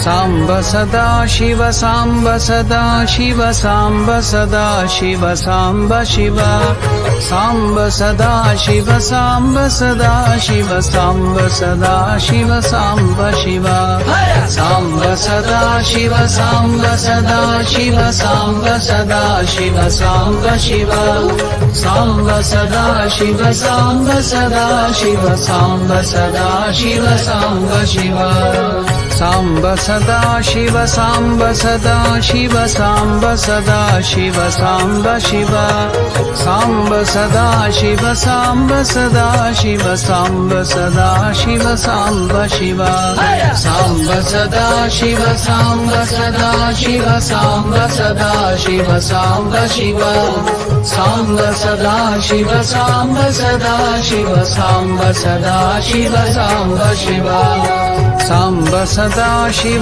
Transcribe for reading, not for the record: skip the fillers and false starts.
సాంబ సదా శివ సాంబ సదా శివ సాంబ సదా శివ సాంబ శివ సాంబ సదా శివ సాంబ సదా శివ సాంబ సదా శివ సాంబ శివ సాంబ సదా శివ సాంబ సదా శివ సాంబ సదా శివ సాంబ శివ సాంబ సదా శివ సాంబ సదా శివ సాంబ సదా శివ సాంబ శివ సాంబ సదా శివ సాంబ సదా శివ సాంబ సదా శివ సాంబ శివ సాంబ సదా శివ సాంబ సదా శివ సాంబ సదా శివ సాంబ శివ సాంబ సదా శివ సాంబ సదా శివ సాంబ సదా శివ సాంబ శివ సాంబ సదా శివ సాంబ సదా శివ సాంబ సదా శివ సాంబ శివ సాంబ సదా శివ